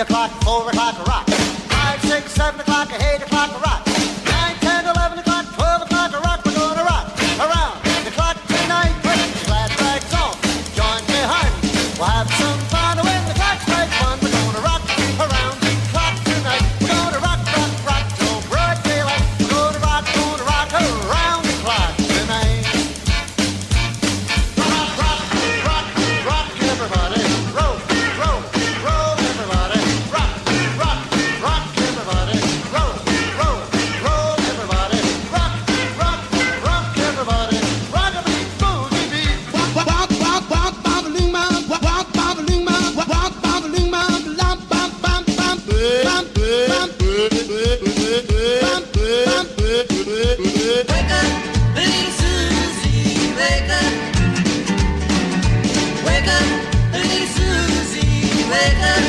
o'clock, 4 o'clock, a rock. 5, 6, 7 o'clock, 8 o'clock, a rock. 9, 10, 11 o'clock, 12 o'clock, a rock. We're gonna rock around the clock tonight. Put your glad rags on, join me, honey. We'll have some fun when the clock strikes 1. We're gonna rock around the clock tonight. We're gonna rock, rock, rock till broad daylight. We're gonna rock around the clock tonight. Rock, rock, rock, rock, everybody. Roll, roll, roll, everybody. Rock, rock, rock, everybody. Roll, roll, roll, everybody. Rock, rock, rock, everybody. Rock-a-beat, boogie-beat. Walk, walk, walk, bobbling my, walk, bobbling my, walk, bobbling my, bum, bum, bum, bum, bum, bum, Wake up, little Susie, wake up. Wake up, little Susie, wake up.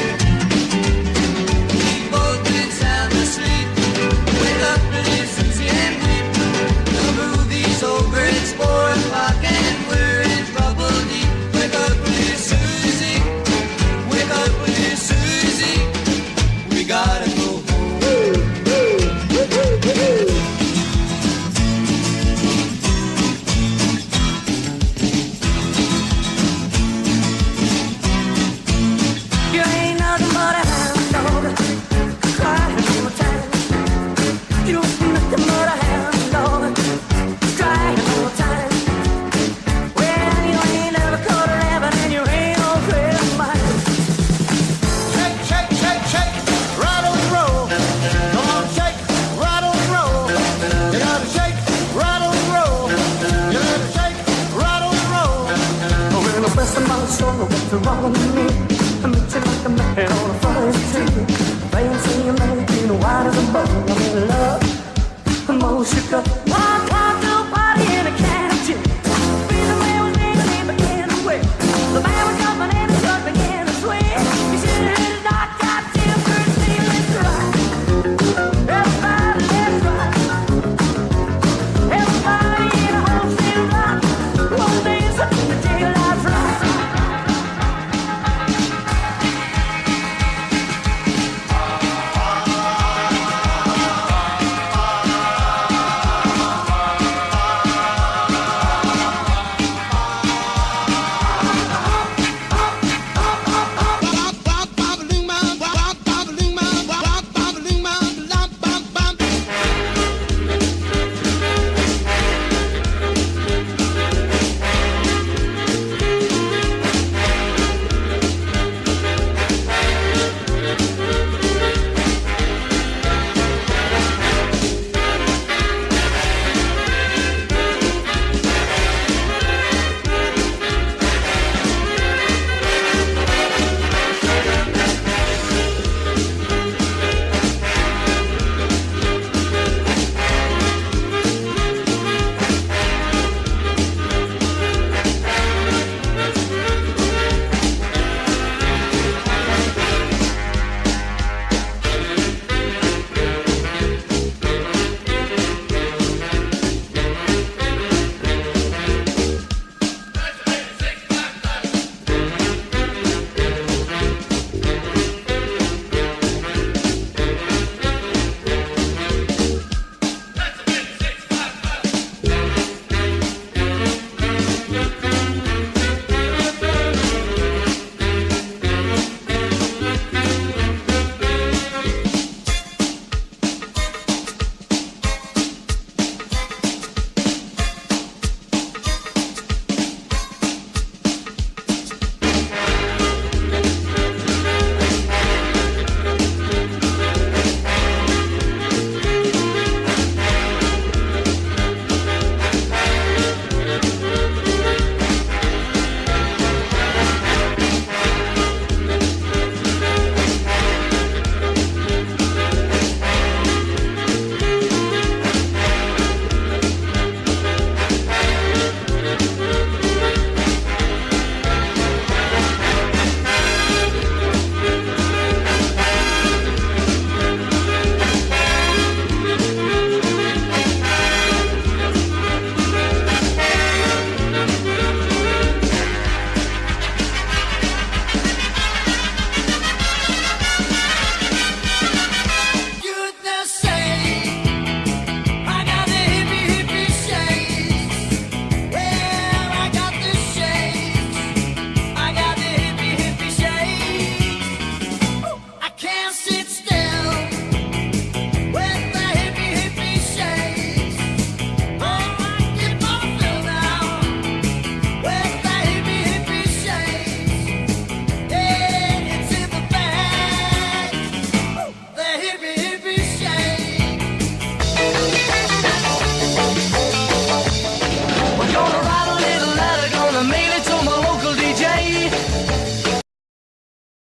We've both been sound asleep. Wake up, little Susie, and weep. The movie's over, it's 4 o'clock, and we're in trouble deep. Wake up, little Susie, wake up, little Susie. We gotta go home. You ain't nothing but a hound dog, crying all the time. You ain't nothing but a hound dog, crying all the time. Well, you ain't never caught a rabbit and you ain't no afraid of mine. Shake, shake, shake, shake, rattle and roll. Come on, shake, rattle and roll. You gotta shake, rattle and roll. You gotta shake, rattle and roll. Oh, well, bless my soul, what's wrong with me? I meet you like a man on a forest tree. Fancy you making white as a bone. I'm in love, I'm all shook up. Walk, walk.